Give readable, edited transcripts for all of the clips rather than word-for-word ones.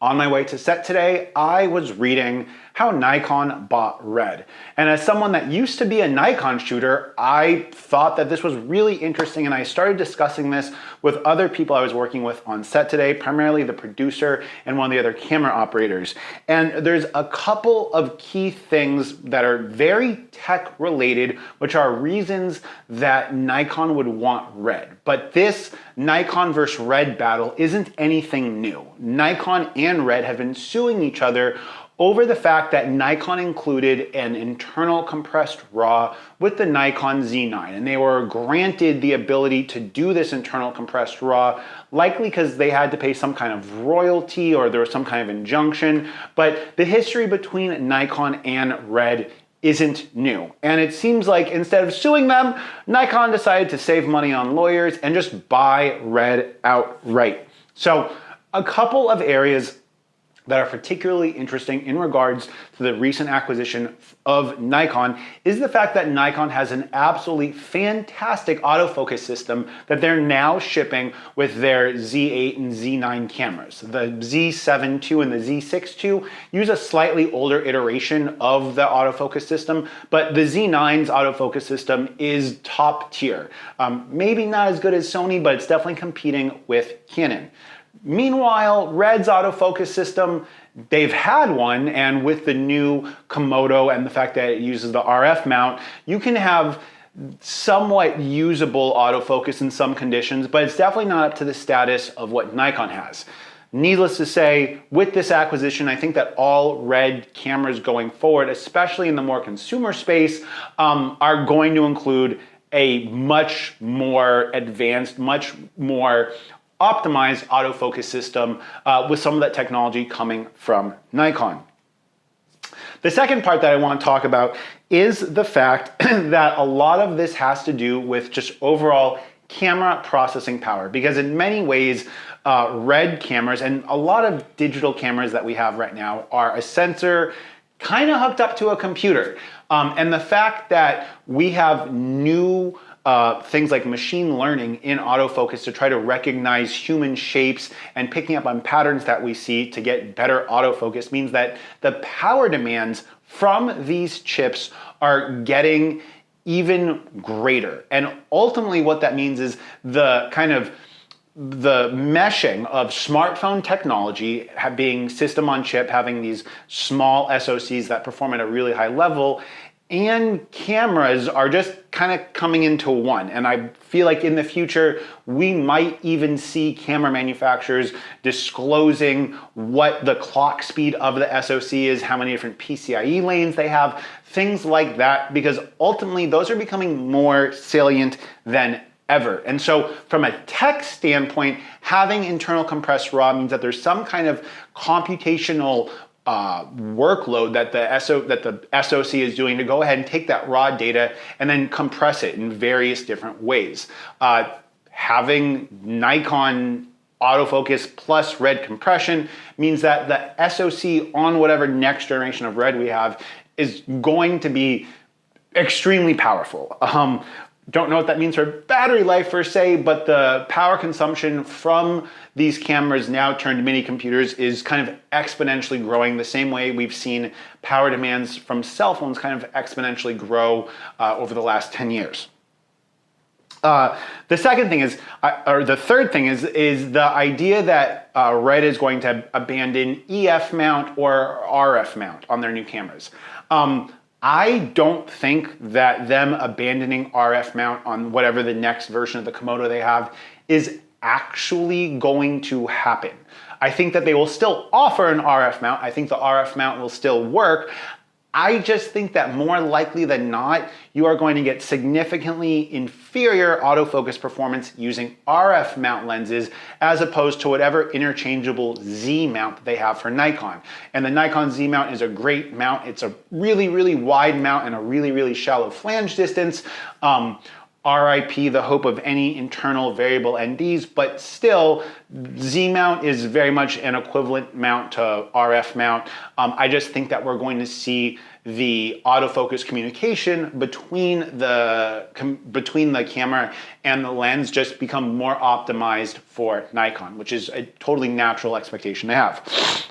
On my way to set today, I was reading how Nikon bought Red. And as someone that used to be a Nikon shooter, I thought that this was really interesting, and I started discussing this with other people I was working with on set today, primarily the producer and one of the other camera operators. And there's a couple of key things that are very tech related, which are reasons that Nikon would want Red. But this Nikon versus Red battle isn't anything new. Nikon and Red have been suing each other over the fact that Nikon included an internal compressed RAW with the Nikon Z9, and they were granted the ability to do this internal compressed RAW, likely because they had to pay some kind of royalty or there was some kind of injunction. But the history between Nikon and Red isn't new. And it seems like instead of suing them, Nikon decided to save money on lawyers and just buy Red outright. So a couple of areas that are particularly interesting in regards to the recent acquisition of Nikon is the fact that Nikon has an absolutely fantastic autofocus system that they're now shipping with their Z8 and Z9 cameras. The Z7 II and the Z6 II use a slightly older iteration of the autofocus system, but the Z9's autofocus system is top tier. Maybe not as good as Sony, but it's definitely competing with Canon. Meanwhile, Red's autofocus system, they've had one, and with the new Komodo and the fact that it uses the RF mount, you can have somewhat usable autofocus in some conditions, but it's definitely not up to the status of what Nikon has. Needless to say, with this acquisition, I think that all Red cameras going forward, especially in the more consumer space, are going to include a much more advanced, much more optimized autofocus system with some of that technology coming from Nikon. The second part that I want to talk about is the fact that a lot of this has to do with just overall camera processing power, because in many ways, Red cameras and a lot of digital cameras that we have right now are a sensor kind of hooked up to a computer. And the fact that we have new things like machine learning in autofocus to try to recognize human shapes and picking up on patterns that we see to get better autofocus means that the power demands from these chips are getting even greater. And ultimately what that means is the meshing of smartphone technology being system on chip, having these small SoCs that perform at a really high level, and cameras are just kind of coming into one. And I feel like in the future, we might even see camera manufacturers disclosing what the clock speed of the SoC is, how many different PCIe lanes they have, things like that, because ultimately those are becoming more salient than ever. And so from a tech standpoint, having internal compressed RAW means that there's some kind of computational workload that the SoC is doing to go ahead and take that raw data and then compress it in various different ways. Having Nikon autofocus plus Red compression means that the SoC on whatever next generation of Red we have is going to be extremely powerful. Don't know what that means for battery life per se, but the power consumption from these cameras now turned mini computers is kind of exponentially growing the same way we've seen power demands from cell phones kind of exponentially grow over the last 10 years. The second thing is, or the third thing is the idea that Red is going to abandon EF mount or RF mount on their new cameras. I don't think that them abandoning RF mount on whatever the next version of the Komodo they have is actually going to happen. I think that they will still offer an RF mount. I think the RF mount will still work. I just think that more likely than not, you are going to get significantly inferior autofocus performance using RF mount lenses as opposed to whatever interchangeable Z mount that they have for Nikon. And the Nikon Z mount is a great mount. It's a really, really wide mount and a really, really shallow flange distance. RIP, the hope of any internal variable NDs, but still, Z mount is very much an equivalent mount to RF mount. I just think that we're going to see the autofocus communication between the camera and the lens just become more optimized for Nikon, which is a totally natural expectation to have.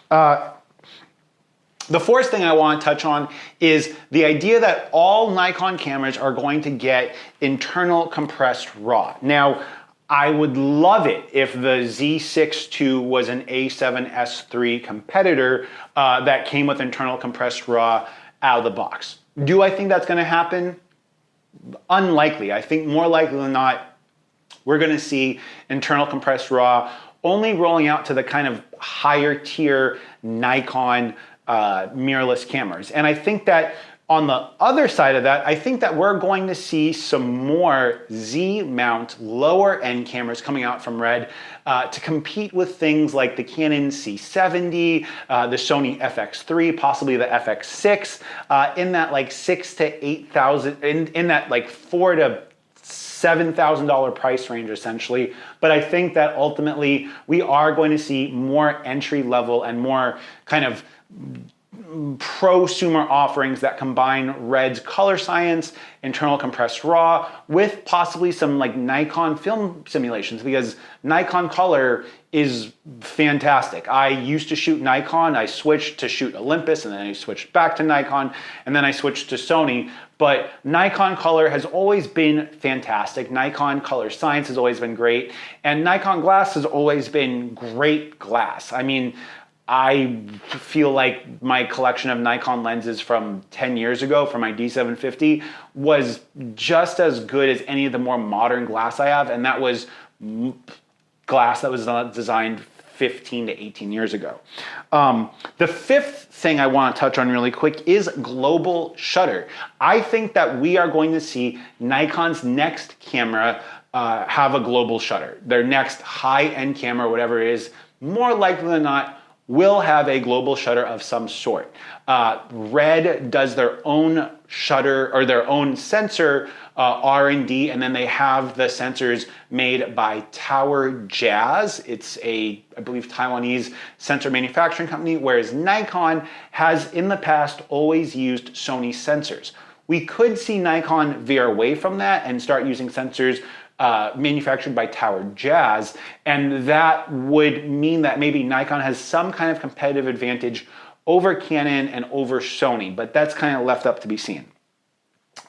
The fourth thing I want to touch on is the idea that all Nikon cameras are going to get internal compressed RAW. Now, I would love it if the Z6 II was an A7S III competitor that came with internal compressed RAW out of the box. Do I think that's going to happen? Unlikely. I think more likely than not, we're going to see internal compressed RAW only rolling out to the kind of higher tier Nikon mirrorless cameras. And I think that on the other side of that, I think that we're going to see some more Z-mount lower end cameras coming out from Red to compete with things like the Canon C70, the Sony FX3, possibly the FX6, in that like $6,000 to $8,000, in that like $4,000 to $7,000 price range essentially. But I think that ultimately we are going to see more entry level and more kind of prosumer offerings that combine Red's color science, internal compressed RAW, with possibly some like Nikon film simulations, because Nikon color is fantastic. I used to shoot Nikon, I switched to shoot Olympus, and then I switched back to Nikon, and then I switched to Sony. But Nikon color has always been fantastic. Nikon color science has always been great, and Nikon glass has always been great glass. I mean, I feel like my collection of Nikon lenses from 10 years ago for my D750 was just as good as any of the more modern glass I have, and that was glass that was designed 15 to 18 years ago. The fifth thing I want to touch on really quick is global shutter. I think that we are going to see Nikon's next camera have a global shutter. Their next high-end camera, whatever it is, more likely than not, will have a global shutter of some sort. Red does their own shutter or their own sensor R&D, and then they have the sensors made by Tower Jazz. It's a, I believe, Taiwanese sensor manufacturing company, whereas Nikon has in the past always used Sony sensors. We could see Nikon veer away from that and start using sensors manufactured by Tower Jazz, and that would mean that maybe Nikon has some kind of competitive advantage over Canon and over Sony, but that's kind of left up to be seen.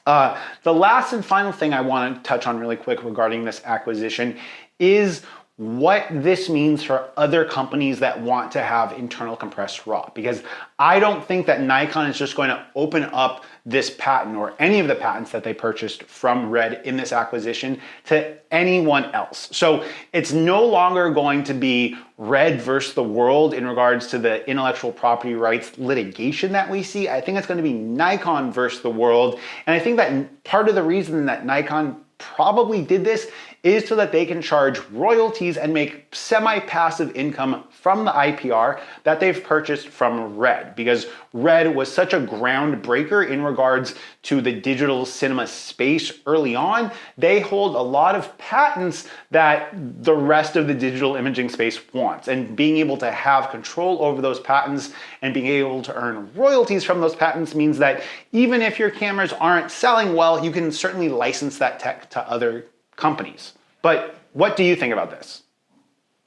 The last and final thing I want to touch on really quick regarding this acquisition is what this means for other companies that want to have internal compressed RAW, because I don't think that Nikon is just going to open up this patent or any of the patents that they purchased from Red in this acquisition to anyone else. So it's no longer going to be Red versus the world in regards to the intellectual property rights litigation that we see. I think it's going to be Nikon versus the world. And I think that part of the reason that Nikon probably did this is so that they can charge royalties and make semi-passive income from the IPR that they've purchased from Red, because Red was such a groundbreaker in regards to the digital cinema space early on. They hold a lot of patents that the rest of the digital imaging space wants, and being able to have control over those patents and being able to earn royalties from those patents means that even if your cameras aren't selling well, you can certainly license that tech to other companies. But what do you think about this?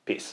Peace.